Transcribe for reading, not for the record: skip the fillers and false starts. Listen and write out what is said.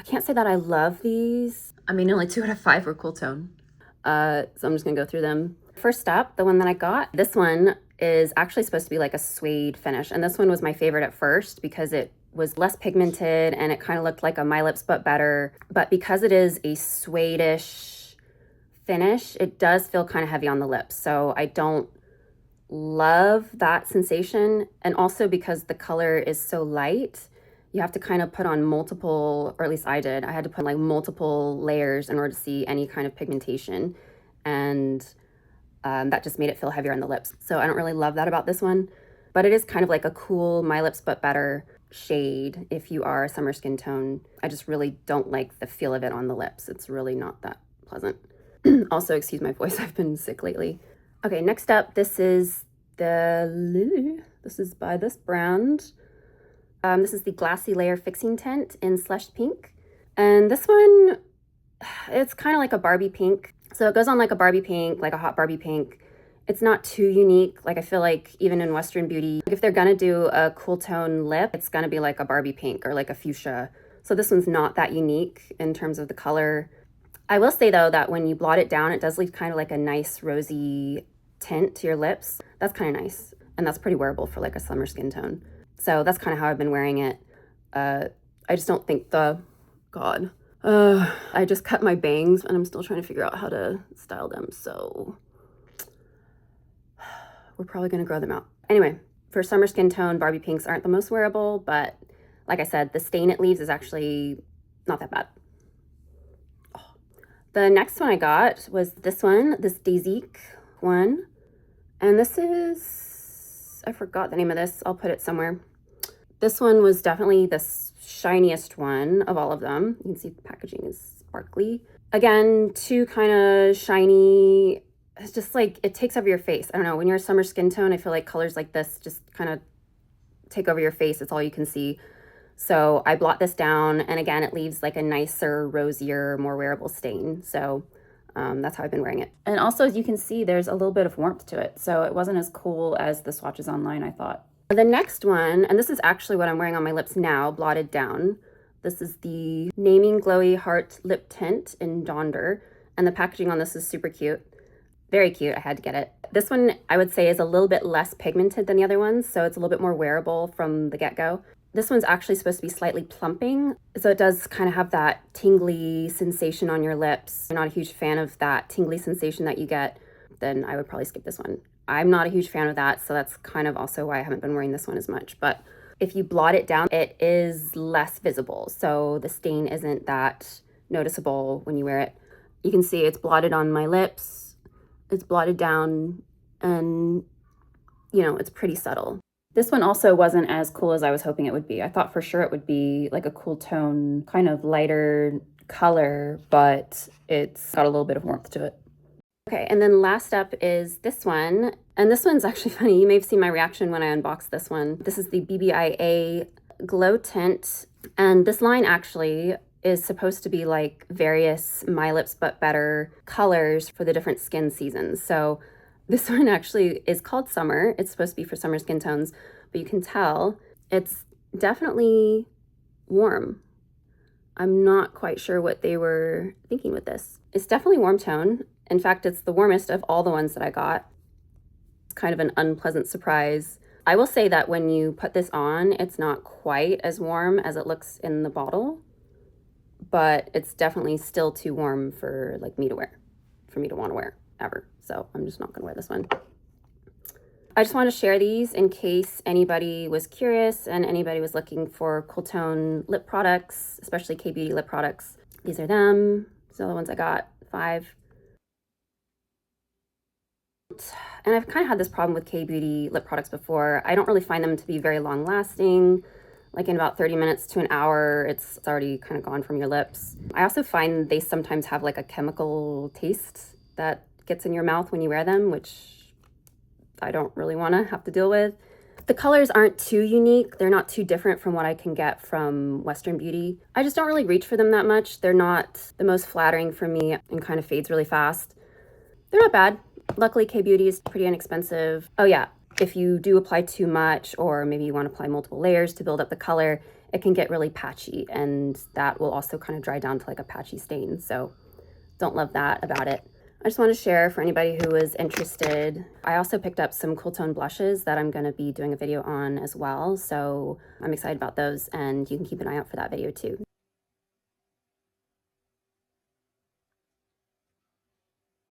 I can't say that I love these. I mean, only 2 out of 5 were cool tone. So I'm just gonna go through them. First up, the one that I got, this one is actually supposed to be like a suede finish. And this one was my favorite at first because it was less pigmented and it kind of looked like a My Lips but better. But because it is a suede-ish finish, it does feel kind of heavy on the lips. So I don't love that sensation. And also because the color is so light, you have to kind of put on multiple, or at least I did. I had to put like multiple layers in order to see any kind of pigmentation. And that just made it feel heavier on the lips. So I don't really love that about this one, but it is kind of like a cool My Lips but better shade if you are a summer skin tone. I just really don't like the feel of it on the lips. It's really not that pleasant. Also, excuse my voice, I've been sick lately. Okay, next up, this is by this brand. This is the Glassy Layer Fixing Tint in Slushed Pink. And this one, it's kind of like a Barbie pink. So it goes on like a Barbie pink, like a hot Barbie pink. It's not too unique. Like I feel like even in Western Beauty, if they're gonna do a cool tone lip, it's gonna be like a Barbie pink or like a fuchsia. So this one's not that unique in terms of the color. I will say though that when you blot it down, it does leave kind of like a nice rosy tint to your lips. That's kind of nice. And that's pretty wearable for like a summer skin tone. So that's kind of how I've been wearing it. I just don't think I just cut my bangs and I'm still trying to figure out how to style them. So we're probably gonna grow them out. Anyway, for summer skin tone, Barbie pinks aren't the most wearable, but like I said, the stain it leaves is actually not that bad. Oh. The next one I got was this one, this dasique one. And this is, I forgot the name of this. I'll put it somewhere. This one was definitely the shiniest one of all of them. You can see the packaging is sparkly. Again, too kind of shiny. It's just like, it takes over your face. I don't know, when you're a summer skin tone, I feel like colors like this just kind of take over your face. It's all you can see. So I blot this down, and again, it leaves like a nicer, rosier, more wearable stain. So that's how I've been wearing it. And also, as you can see, there's a little bit of warmth to it. So it wasn't as cool as the swatches online, I thought. The next one, and this is actually what I'm wearing on my lips now, blotted down. This is the Naming Glowy Heart Lip Tint in Donder. And the packaging on this is super cute. Very cute, I had to get it. This one, I would say, is a little bit less pigmented than the other ones, so it's a little bit more wearable from the get-go. This one's actually supposed to be slightly plumping, so it does kind of have that tingly sensation on your lips. If you're not a huge fan of that tingly sensation that you get, then I would probably skip this one. I'm not a huge fan of that, so that's kind of also why I haven't been wearing this one as much. But if you blot it down, it is less visible, so the stain isn't that noticeable when you wear it. You can see it's blotted on my lips, it's blotted down, and you know, it's pretty subtle. This one also wasn't as cool as I was hoping it would be. I thought for sure it would be like a cool tone, kind of lighter color, but it's got a little bit of warmth to it. Okay, and then last up is this one. And this one's actually funny. You may have seen my reaction when I unboxed this one. This is the BBIA Glow Tint. And this line actually is supposed to be like various My Lips but better colors for the different skin seasons. So this one actually is called Summer. It's supposed to be for summer skin tones, but you can tell it's definitely warm. I'm not quite sure what they were thinking with this. It's definitely warm tone. In fact, it's the warmest of all the ones that I got. It's kind of an unpleasant surprise. I will say that when you put this on, it's not quite as warm as it looks in the bottle, but it's definitely still too warm for like me to wear, for me to want to wear ever. So I'm just not gonna wear this one. I just want to share these in case anybody was curious and anybody was looking for cool tone lip products, especially Kbeauty lip products. These are them. These are the ones I got, 5. And I've kind of had this problem with Kbeauty lip products before. I don't really find them to be very long lasting. Like in about 30 minutes to an hour, it's already kind of gone from your lips. I also find they sometimes have like a chemical taste that gets in your mouth when you wear them, which I don't really want to have to deal with. The colors aren't too unique. They're not too different from what I can get from Western Beauty. I just don't really reach for them that much. They're not the most flattering for me and kind of fades really fast. They're not bad. Luckily, Kbeauty is pretty inexpensive. Oh yeah, if you do apply too much, or maybe you want to apply multiple layers to build up the color, it can get really patchy, and that will also kind of dry down to like a patchy stain. So don't love that about it. I just want to share for anybody who is interested. I also picked up some cool tone blushes that I'm going to be doing a video on as well. So I'm excited about those, and you can keep an eye out for that video too.